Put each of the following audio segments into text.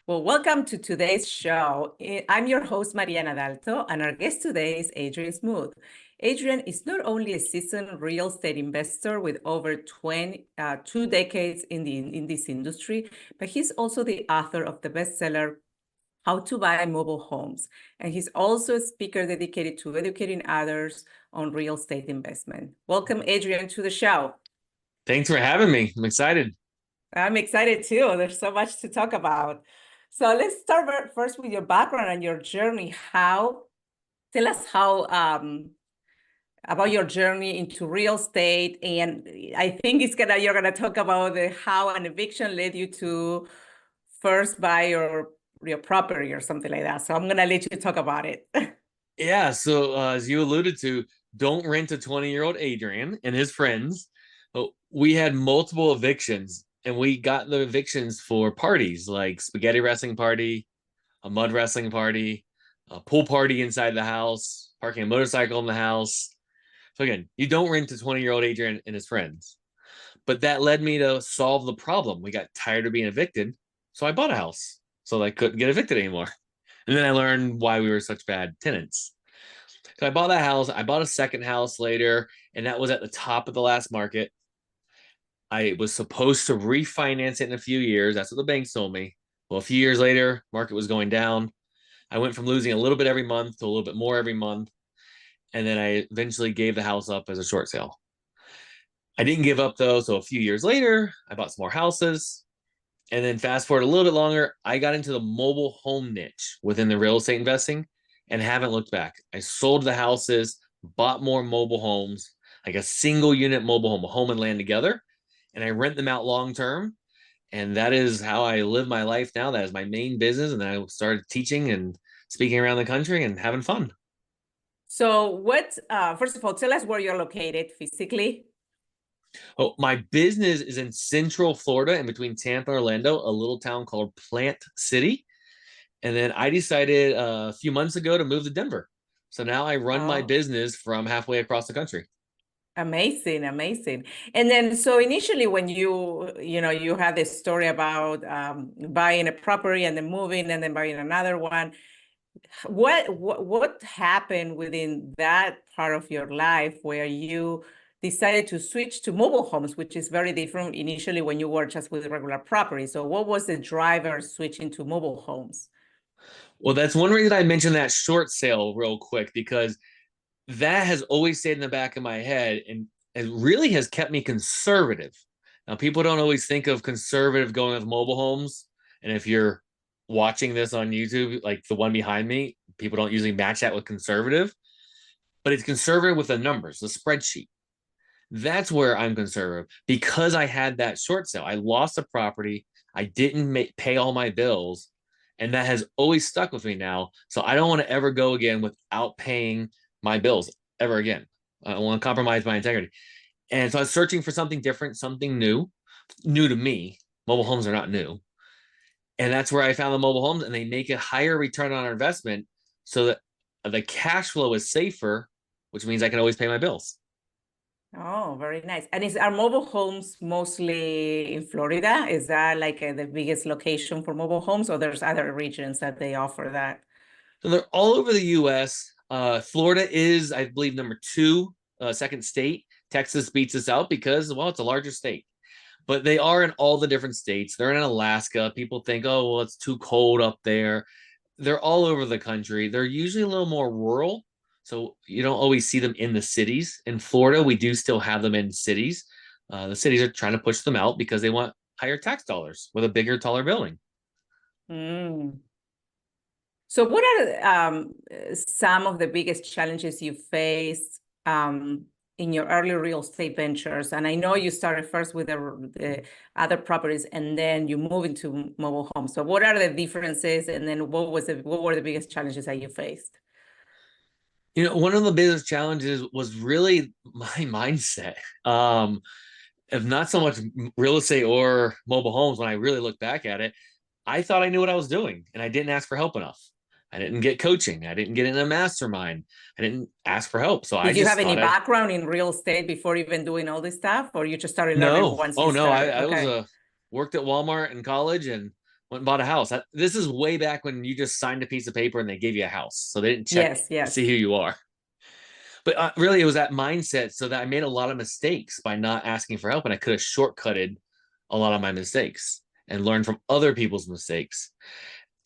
Well, welcome to today's show. I'm your host, Mariana Dalto, and our guest today is Adrian Smude. Adrian is not only a seasoned real estate investor with over 2 decades in this industry, but he's also the author of the bestseller, How to Buy Mobile Homes. And he's also a speaker dedicated to educating others on real estate investment. Welcome, Adrian, to the show. Thanks for having me. I'm excited. I'm excited too. There's so much to talk about. So let's start first with your background and your journey. Tell us how about your journey into real estate. And I think you're gonna talk about how an eviction led you to first buy your property or something like that. So I'm gonna let you talk about it. Yeah. So, as you alluded to, don't rent a 20-year-old Adrian and his friends. But we had multiple evictions, and we got the evictions for parties like spaghetti wrestling party, a mud wrestling party, a pool party inside the house, parking a motorcycle in the house. So again, you don't rent a 20-year-old Adrian and his friends. But that led me to solve the problem. We got tired of being evicted, so I bought a house so I couldn't get evicted anymore. And then I learned why we were such bad tenants. So I bought that house. I bought a second house later, and that was at the top of the last market. I was supposed to refinance it in a few years. That's what the banks told me. Well, a few years later, market was going down. I went from losing a little bit every month to a little bit more every month. And then I eventually gave the house up as a short sale. I didn't give up though. So a few years later, I bought some more houses. And then fast forward a little bit longer, I got into the mobile home niche within the real estate investing and haven't looked back. I sold the houses, bought more mobile homes, like a single unit mobile home, a home and land together, and I rent them out long term. And that is how I live my life now. That is my main business. And then I started teaching and speaking around the country and having fun. So first of all, tell us where you're located physically. Oh, my business is in Central Florida, in between Tampa and Orlando, a little town called Plant City. And then I decided a few months ago to move to Denver. So now I run my Oh. business from halfway across the country. Amazing, amazing. And then, so initially, when you had this story about buying a property and then moving and then buying another one, what happened within that part of your life where you decided to switch to mobile homes, which is very different initially when you were just with regular property? So, what was the driver switching to mobile homes? Well, that's one reason I mentioned that short sale real quick, because that has always stayed in the back of my head and it really has kept me conservative. Now, people don't always think of conservative going with mobile homes. And if you're watching this on YouTube, like the one behind me, people don't usually match that with conservative, but it's conservative with the numbers, the spreadsheet. That's where I'm conservative because I had that short sale. I lost a property. I didn't pay all my bills. And that has always stuck with me now. So I don't want to ever go again without paying my bills ever again. I don't want to compromise my integrity. And so I was searching for something different, something new to me. Mobile homes are not new. And that's where I found the mobile homes, and they make a higher return on our investment so that the cash flow is safer, which means I can always pay my bills. Oh, very nice. And are mobile homes mostly in Florida? Is that like the biggest location for mobile homes, or there's other regions that they offer that? So they're all over the US. Florida is, I believe, number two, second state. Texas beats us out because, well, it's a larger state. But they are in all the different states. They're in Alaska. People think, oh, well, it's too cold up there. They're all over the country. They're usually a little more rural. So you don't always see them in the cities. In Florida, we do still have them in cities. The cities are trying to push them out because they want higher tax dollars with a bigger, taller building. Mm. So what are some of the biggest challenges you faced in your early real estate ventures? And I know you started first with the other properties and then you move into mobile homes. So what are the differences? And then what were the biggest challenges that you faced? One of the biggest challenges was really my mindset. If not so much real estate or mobile homes, when I really look back at it, I thought I knew what I was doing and I didn't ask for help enough. I didn't get coaching. I didn't get in a mastermind. I didn't ask for help. So I Did you have just any thought I, background in real estate before even doing all this stuff, or you just started learning no, once you oh no, started? I was Okay. worked at Walmart in college and went and bought a house. This is way back when you just signed a piece of paper and they gave you a house. So they didn't check Yes, to see yes. who you are. But really, it was that mindset so that I made a lot of mistakes by not asking for help. And I could have shortcutted a lot of my mistakes and learned from other people's mistakes.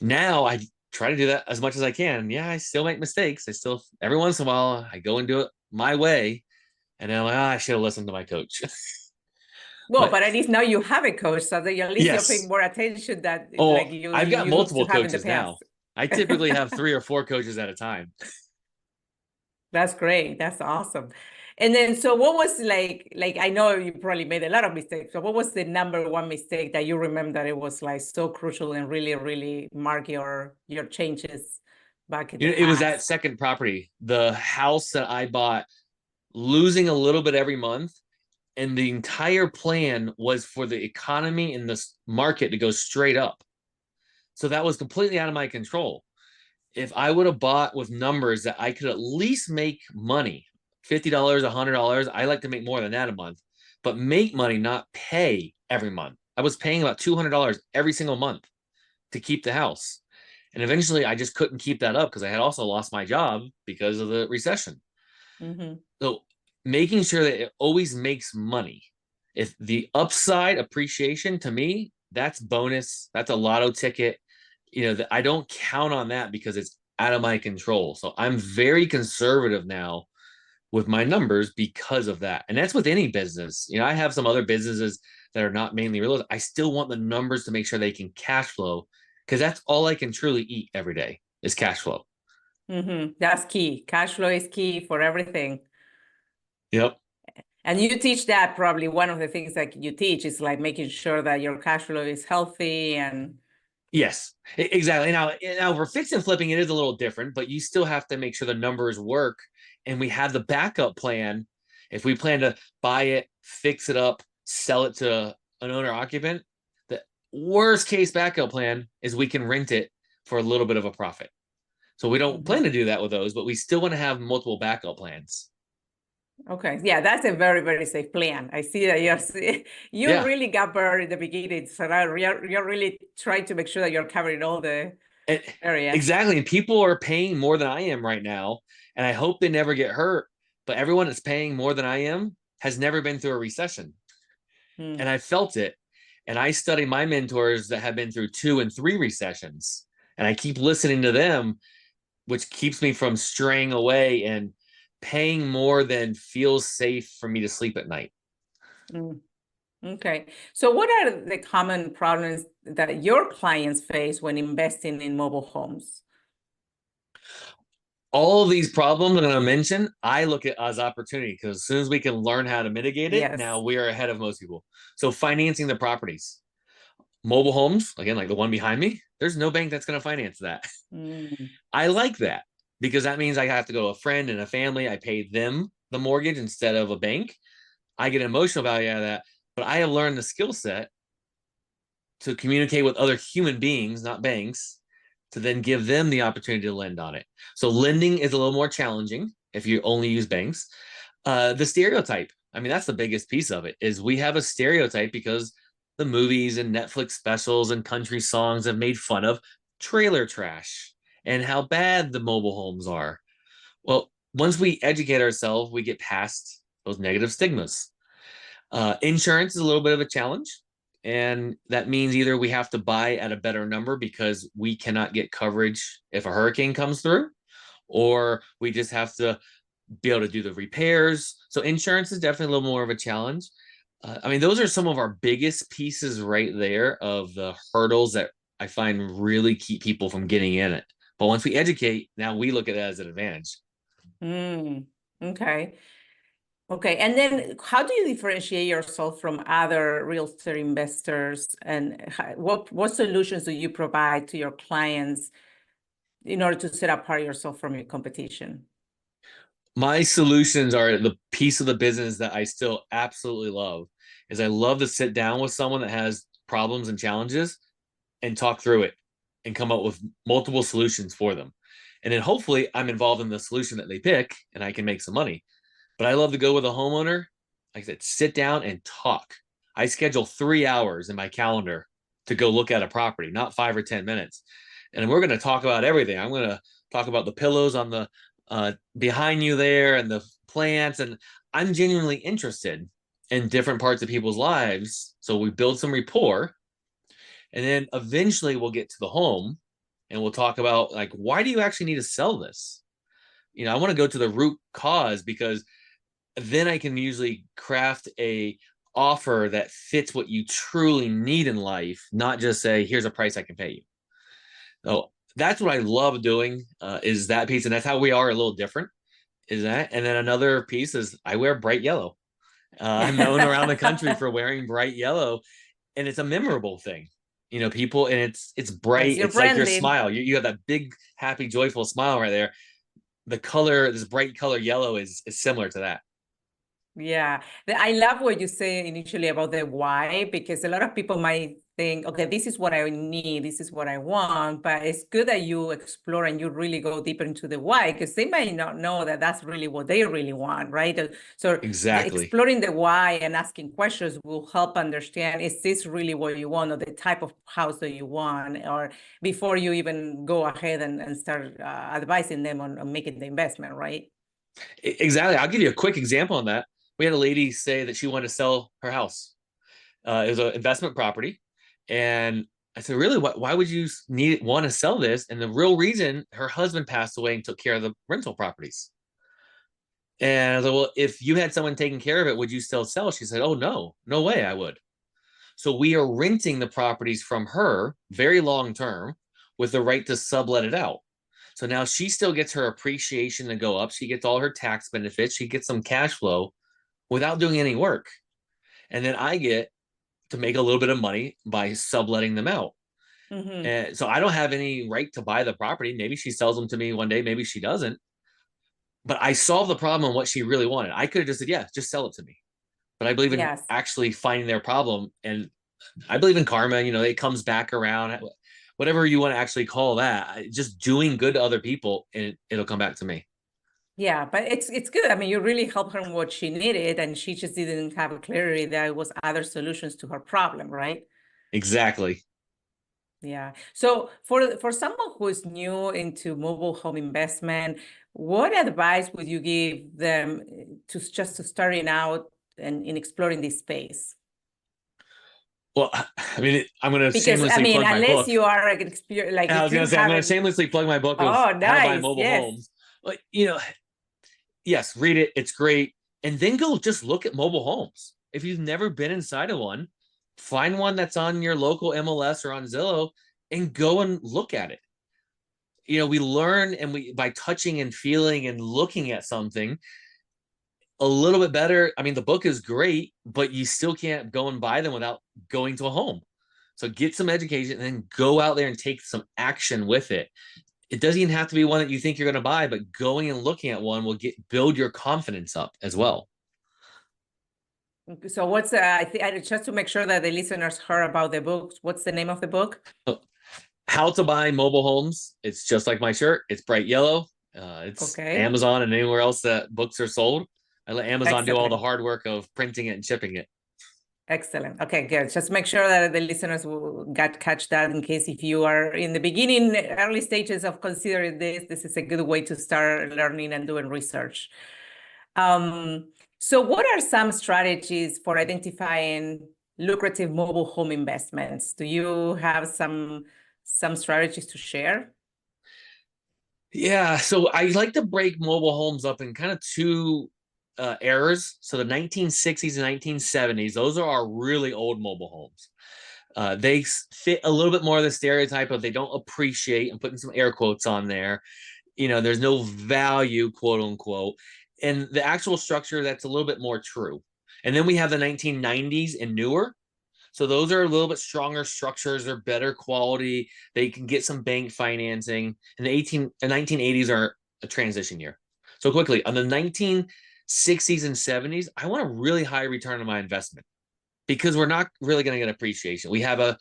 Now I try to do that as much as I can. Yeah, I still make mistakes. I still, every once in a while, I go and do it my way. And then I'm like, oh, I should have listened to my coach. Well, But but at least now you have a coach, so that at least you're paying yes. more attention that Oh, like you I've got used to multiple have in the coaches now. past. I typically have 3 or 4 coaches at a time. That's great. That's awesome. And then, so what was like, I know you probably made a lot of mistakes. So what was the number one mistake that you remember that it was like so crucial and really, really mark your changes back in the It was that past? second property, the house that I bought, losing a little bit every month. And the entire plan was for the economy and the market to go straight up. So that was completely out of my control. If I would have bought with numbers that I could at least make money, $50, $100, I like to make more than that a month, but make money, not pay every month. I was paying about $200 every single month to keep the house. And eventually I just couldn't keep that up because I had also lost my job because of the recession. Mm-hmm. So making sure that it always makes money. If the upside appreciation, to me, that's bonus. That's a lotto ticket. That I don't count on that because it's out of my control. So I'm very conservative now with my numbers because of that. And that's with any business. I have some other businesses that are not mainly real estate. I still want the numbers to make sure they can cash flow because that's all I can truly eat every day is cash flow. Mm-hmm. That's key. Cash flow is key for everything. Yep. And you teach that, probably one of the things that you teach is like making sure that your cash flow is healthy and Yes, exactly. Now for fix and flipping, it is a little different, but you still have to make sure the numbers work. And we have the backup plan. If we plan to buy it, fix it up, sell it to an owner occupant, the worst case backup plan is we can rent it for a little bit of a profit. So we don't Mhm. plan to do that with those, but we still want to have multiple backup plans. Okay, yeah, that's a very, very safe plan. I see that you Yeah. really got burned in the beginning, so now you're really trying to make sure that you're covering all the And, areas. exactly. And people are paying more than I am right now. And I hope they never get hurt. But everyone that's paying more than I am has never been through a recession. And Mm, I felt it. And I study my mentors that have been through 2 and 3 recessions. And I keep listening to them, which keeps me from straying away and paying more than feels safe for me to sleep at night. mm. Okay, so what are the common problems that your clients face when investing in mobile homes? All of these problems I'm going to mention, I look at as opportunity because as soon as we can learn how to mitigate it, now Yes. we are ahead of most people. So financing the properties, mobile homes, again, like the one behind me, there's no bank that's going to finance that. Mm, I like that because that means I have to go to a friend and a family. I pay them the mortgage instead of a bank. I get emotional value out of that, but I have learned the skill set to communicate with other human beings, not banks, to then give them the opportunity to lend on it. So lending is a little more challenging if you only use banks. The stereotype, I mean, that's the biggest piece of it, is we have a stereotype because the movies and Netflix specials and country songs have made fun of trailer trash and how bad the mobile homes are. Well, once we educate ourselves, we get past those negative stigmas. Insurance is a little bit of a challenge. And that means either we have to buy at a better number because we cannot get coverage if a hurricane comes through, or we just have to be able to do the repairs. So insurance is definitely a little more of a challenge. I mean, those are some of our biggest pieces right there of the hurdles that I find really keep people from getting in it. But once we educate, now we look at it as an advantage. mm, okay. Okay, and then how do you differentiate yourself from other real estate investors, and what solutions do you provide to your clients in order to set apart yourself from your competition? My solutions are the piece of the business that I still absolutely love is I love to sit down with someone that has problems and challenges and talk through it and come up with multiple solutions for them. And then hopefully I'm involved in the solution that they pick and I can make some money. But I love to go with a homeowner, like I said, sit down and talk. I schedule 3 hours in my calendar to go look at a property, not 5 or 10 minutes. And we're going to talk about everything. I'm going to talk about the pillows on the behind you there and the plants. And I'm genuinely interested in different parts of people's lives. So we build some rapport. And then eventually we'll get to the home and we'll talk about, like, why do you actually need to sell this? I want to go to the root cause, because then I can usually craft a offer that fits what you truly need in life, not just say, here's a price I can pay you. So that's what I love doing, is that piece. And that's how we are a little different, is that. And then another piece is I wear bright yellow. I'm known around the country for wearing bright yellow, and it's a memorable thing. People, and it's bright. It's your It's like your branding. smile. You have that big, happy, joyful smile right there. The color, this bright color yellow, is similar to that. Yeah, I love what you say initially about the why, because a lot of people might think, okay, this is what I need, this is what I want, but it's good that you explore and you really go deeper into the why, because they might not know that that's really what they really want, right? So Exactly. exploring the why and asking questions will help understand, is this really what you want, or the type of house that you want, or before you even go ahead and start advising them on making the investment, right? Exactly. I'll give you a quick example on that. We had a lady say that she wanted to sell her house. It was an investment property. And I said, really, why would you want to sell this? And the real reason, her husband passed away and took care of the rental properties. And I was like, well, if you had someone taking care of it, would you still sell? She said, oh, no way I would. So we are renting the properties from her very long term with the right to sublet it out. So now she still gets her appreciation to go up. She gets all her tax benefits. She gets some cash flow without doing any work. And then I get to make a little bit of money by subletting them out. Mm-hmm. And so I don't have any right to buy the property. Maybe she sells them to me one day, maybe she doesn't. But I solved the problem on what she really wanted. I could have just said, yeah, just sell it to me. But I believe in Yes. actually finding their problem. And I believe in karma, it comes back around, whatever you want to actually call that. Just doing good to other people, and it'll come back to me. Yeah, but it's good. I mean, you really helped her in what she needed, and she just didn't have clarity that it was other solutions to her problem, right? Exactly. Yeah. So for someone who is new into mobile home investment, what advice would you give them to starting out and in exploring this space? Well, I mean, I'm going to Because I shamelessly mean, plug my unless book. you are an experience, like And I if was going you to say, I'm going to haven't. shamelessly plug my book of Oh, how to buy nice. mobile Yes. homes. But, yes, read it. It's great. And then go just look at mobile homes. If you've never been inside of one, find one that's on your local MLS or on Zillow and go and look at it. We learn, and by touching and feeling and looking at something a little bit better. I mean, the book is great, but you still can't go and buy them without going to a home. So get some education and then go out there and take some action with it. It doesn't even have to be one that you think you're going to buy, but going and looking at one will build your confidence up as well. So what's just to make sure that the listeners heard about the books, what's the name of the book? How to Buy Mobile Homes. It's just like my shirt. It's bright yellow. It's Okay. Amazon and anywhere else that books are sold. I let Amazon do all the Excellent. hard work of printing it and shipping it. Excellent. Okay, good. Just make sure that the listeners will catch that in case if you are in the beginning, early stages of considering this is a good way to start learning and doing research. So what are some strategies for identifying lucrative mobile home investments? Do you have some strategies to share? Yeah, so I like to break mobile homes up in kind of two eras. So the 1960s and 1970s, those are our really old mobile homes. They fit a little bit more of the stereotype of they don't appreciate, and putting some air quotes on there. There's no value, quote unquote. And the actual structure, that's a little bit more true. And then we have the 1990s and newer. So those are a little bit stronger structures. They're better quality. They can get some bank financing. And the 1980s are a transition year. So quickly, on the 1960s and 70s, I want a really high return on my investment because we're not really going to get appreciation. We have a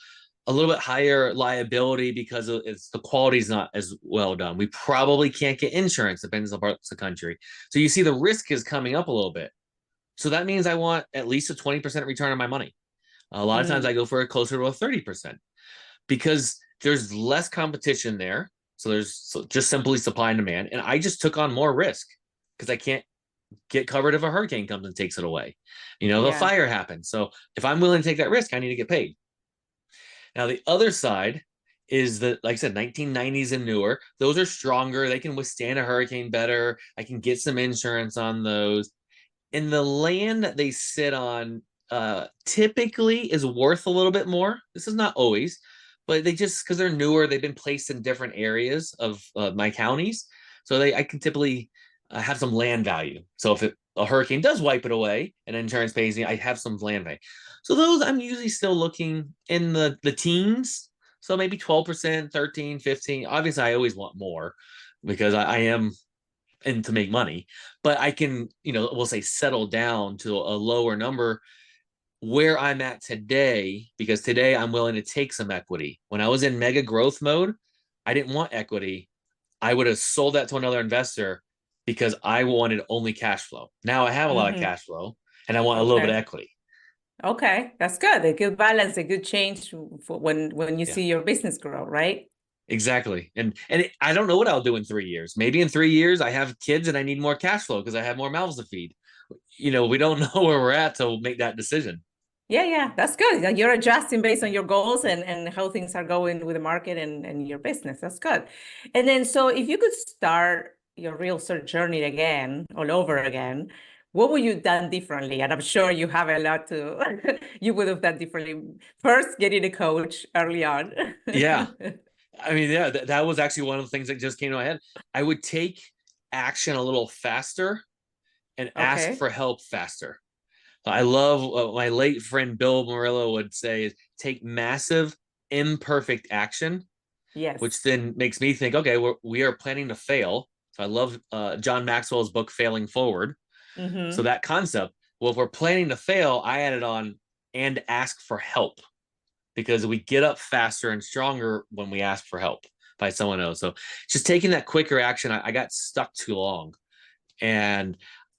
little bit higher liability because the quality is not as well done. We probably can't get insurance, depends on parts of the country. So you see the risk is coming up a little bit. So that means I want at least a 20% return on my money. A lot of times I go for closer to a 30%. because there's less competition there. So there's just simply supply and demand. And I just took on more risk because I can't get covered if a hurricane comes and takes it away. The Yeah. fire happens. So if I'm willing to take that risk, I need to get paid. Now, the other side is that, like I said, 1990s and newer, those are stronger. They can withstand a hurricane better. I can get some insurance on those. And the land that they sit on typically is worth a little bit more. This is not always, but they just, because they're newer, they've been placed in different areas of my counties. So I can typically have some land value. So if a hurricane does wipe it away and insurance pays me, I have some land value. So those I'm usually still looking in the teens. So maybe 12%, 13, 15. Obviously, I always want more because I am in to make money, but I can, we'll say settle down to a lower number where I'm at today, because today I'm willing to take some equity. When I was in mega growth mode, I didn't want equity. I would have sold that to another investor because I wanted only cash flow. Now I have a lot of cash flow and I want a little bit of equity. Okay, that's good. A good balance, a good change for when you Yeah, see your business grow, right? exactly. And I don't know what I'll do in 3 years. Maybe in 3 years I have kids and I need more cash flow because I have more mouths to feed. We don't know where we're at to make that decision. Yeah, that's good. You're adjusting based on your goals and how things are going with the market and your business. That's good. And then, so if you could start your real estate journey again, all over again, what would you done differently? And I'm sure you have a lot to, you would have done differently. First, getting a coach early on. Yeah. I mean, yeah, that was actually one of the things that just came to my head. I would take action a little faster and ask Okay. for help faster. I love what my late friend Bill Murillo would say is take massive, imperfect action, which Yes. then makes me think, okay, we are planning to fail. So I love John Maxwell's book, Failing Forward. So Mm-hmm. that concept, well, if we're planning to fail, I added on and ask for help because we get up faster and stronger when we ask for help by someone else. So just taking that quicker action, I got stuck too long. And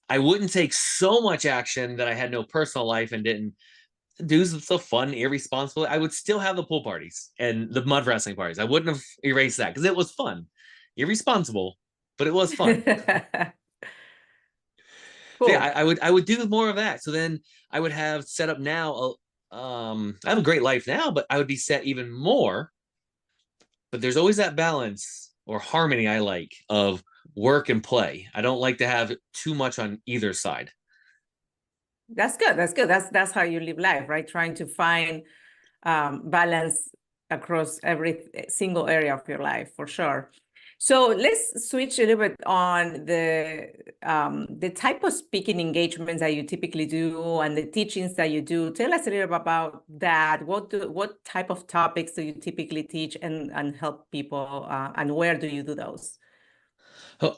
I wouldn't take so much action that I had no personal life and didn't do so fun, irresponsible. I would still have the pool parties and the mud wrestling parties. I wouldn't have erased that because it was fun, irresponsible, but it was fun. So yeah, Cool. I would do more of that. So then I would have set up now. I have a great life now, but I would be set even more. But there's always that balance or harmony I like of work and play. I don't like to have too much on either side. That's good. That's good. That's how you live life, right? Trying to find balance across every single area of your life, for sure. So let's switch a little bit on the type of speaking engagements that you typically do and the teachings that you do. Tell us a little bit about that. What type of topics do you typically teach and help people, and where do you do those?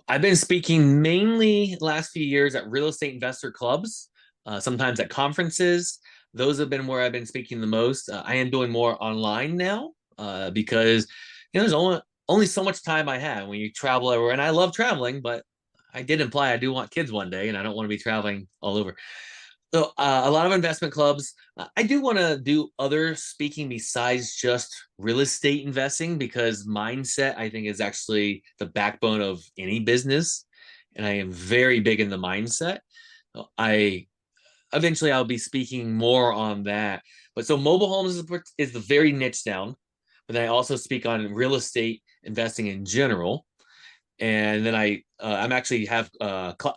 I've been speaking mainly last few years at real estate investor clubs, sometimes at conferences. Those have been where I've been speaking the most. I am doing more online now because there's only so much time I have when you travel everywhere, and I love traveling, but I did imply I do want kids one day, and I don't want to be traveling all over. So a lot of investment clubs. I do want to do other speaking besides just real estate investing because mindset I think is actually the backbone of any business, and I am very big in the mindset. I eventually I'll be speaking more on that. But so mobile homes is the very niche down, but then I also speak on real estate investing in general. And then I'm actually have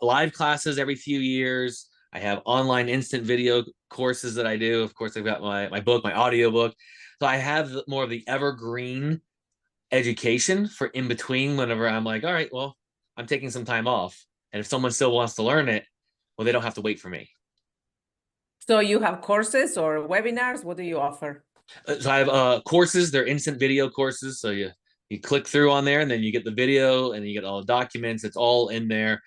live classes every few years. I have online instant video courses that I do. Of course, I've got my book, my audio book. So I have more of the evergreen education for in between whenever I'm like, all right, well, I'm taking some time off. And if someone still wants to learn it, well, they don't have to wait for me. So you have courses or webinars? What do you offer? So I have courses. They're instant video courses. So you click through on there, and then you get the video, and you get all the documents. It's all in there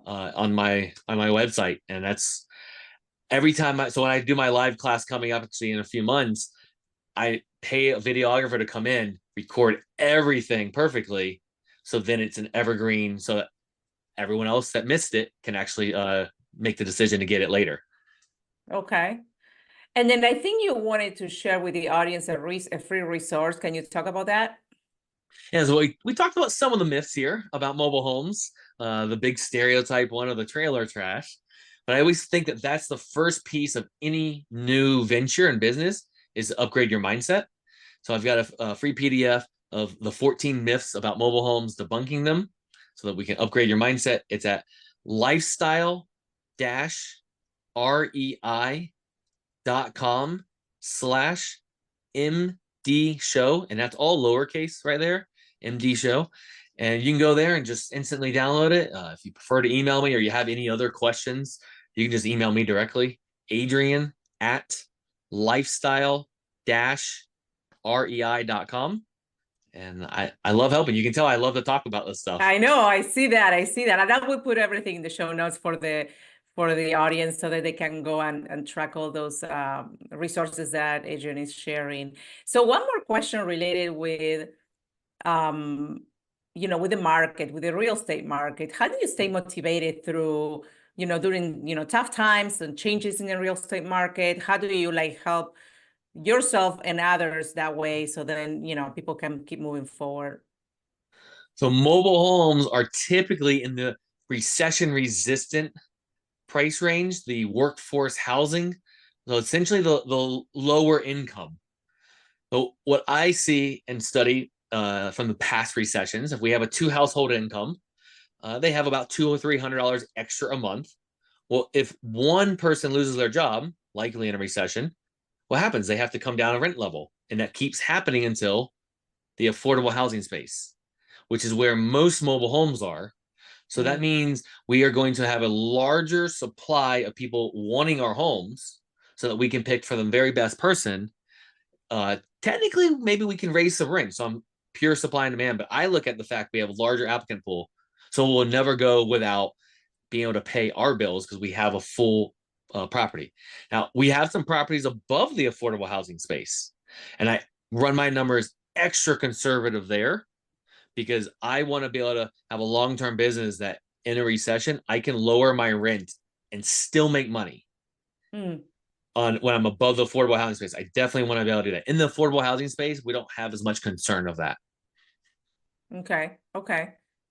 on my website, and that's every time. So when I do my live class coming up, actually in a few months, I pay a videographer to come in, record everything perfectly, so then it's an evergreen, so that everyone else that missed it can actually make the decision to get it later. Okay. And then I think you wanted to share with the audience a free resource. Can you talk about that? Yeah, so we talked about some of the myths here about mobile homes, the big stereotype one of the trailer trash. But I always think that that's the first piece of any new venture in business is to upgrade your mindset. So I've got a free PDF of the 14 myths about mobile homes, debunking them so that we can upgrade your mindset. It's at lifestyle-rei.com/MD show. And that's all lowercase right there, MD show. And you can go there and just instantly download it. If you prefer to email me or you have any other questions, you can just email me directly, Adrian at lifestyle-rei.com. And I love helping. You can tell I love to talk about this stuff. I know, I see that. And I will put everything in the show notes for the audience so that they can go and track all those resources that Adrian is sharing. So one more question related with with the market, with the real estate market. How do you stay motivated through, during, tough times and changes in the real estate market? How do you help yourself and others that way so then, people can keep moving forward? So mobile homes are typically in the recession resistant price range, the workforce housing. So essentially the lower income. So what I see and study from the past recessions, if we have a two household income, they have about $200 or $300 extra a month. Well, if one person loses their job, likely in a recession, what happens? They have to come down a rent level, and that keeps happening until the affordable housing space, which is where most mobile homes are. So that means we are going to have a larger supply of people wanting our homes so that we can pick for the very best person. Technically, maybe we can raise some rent. So I'm pure supply and demand, but I look at the fact we have a larger applicant pool. So we'll never go without being able to pay our bills because we have a full property. Now, we have some properties above the affordable housing space, and I run my numbers extra conservative there because I want to be able to have a long-term business that in a recession, I can lower my rent and still make money on when I'm above the affordable housing space. I definitely want to be able to do that. In the affordable housing space, we don't have as much concern of that. Okay.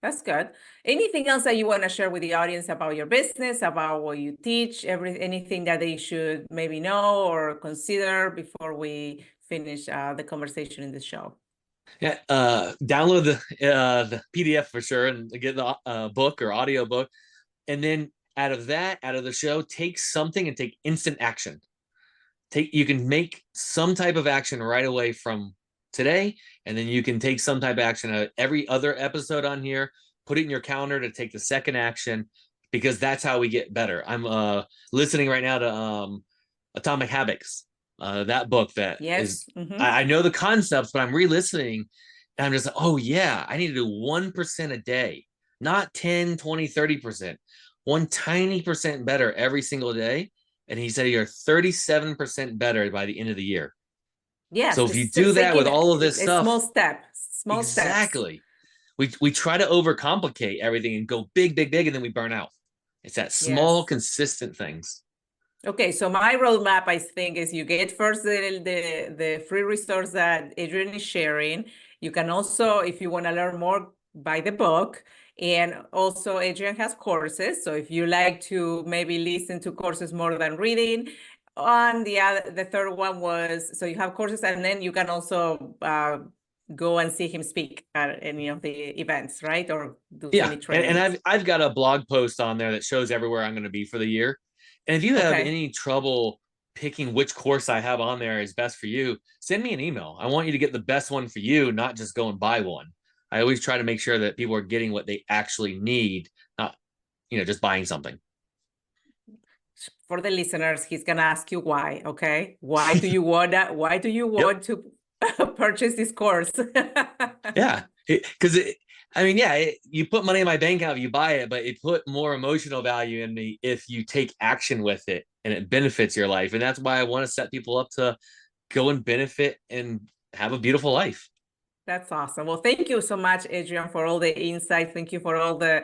That's good. Anything else that you want to share with the audience about your business, about what you teach, anything that they should maybe know or consider before we finish the conversation in the show? Yeah, download the PDF for sure and get the book or audio book. And then out of the show, take something and take instant action. You can make some type of action right away from today, and then you can take some type of action at every other episode on here, put it in your calendar to take the second action, because that's how we get better. I'm listening right now to Atomic Habits, that book that is, I know the concepts, but I'm re-listening and I'm just like, oh yeah, I need to do 1% a day, not 10, 20, 30%, one tiny percent better every single day. And he said you're 37% better by the end of the year. Yes. So if you do that with all of this stuff, small steps. Exactly. We try to overcomplicate everything and go big, and then we burn out. It's that small, consistent things. Okay, so my roadmap, I think, is you get first the free resource that Adrian is sharing. You can also, if you want to learn more, buy the book. And also Adrian has courses. So if you like to maybe listen to courses more than reading, on the third one was, so you have courses, and then you can also go and see him speak at any of the events, right? Or do any trainings. And I've got a blog post on there that shows everywhere I'm going to be for the year. And if you have any trouble picking which course I have on there is best for you, send me an email. I want you to get the best one for you, not just go and buy one. I always try to make sure that people are getting what they actually need, not, just buying something. For the listeners, he's gonna ask you why. Okay, why do you want that? Why do you want to purchase this course? Yeah, because you put money in my bank account if you buy it, but it put more emotional value in me if you take action with it and it benefits your life. And that's why I want to set people up to go and benefit and have a beautiful life. That's awesome. Well, thank you so much, Adrian, for all the insights. Thank you for all the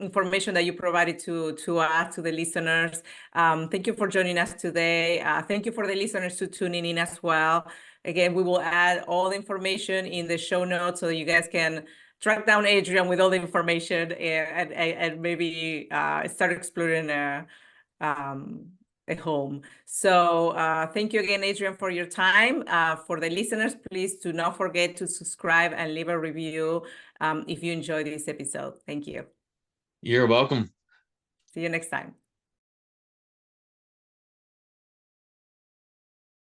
information that you provided to us, to the listeners. Thank you for joining us today. Thank you for the listeners to tuning in as well. Again, we will add all the information in the show notes so that you guys can track down Adrian with all the information and maybe start exploring a home. So thank you again, Adrian, for your time. For the listeners, please do not forget to subscribe and leave a review if you enjoyed this episode. Thank you. You're welcome. See you next time.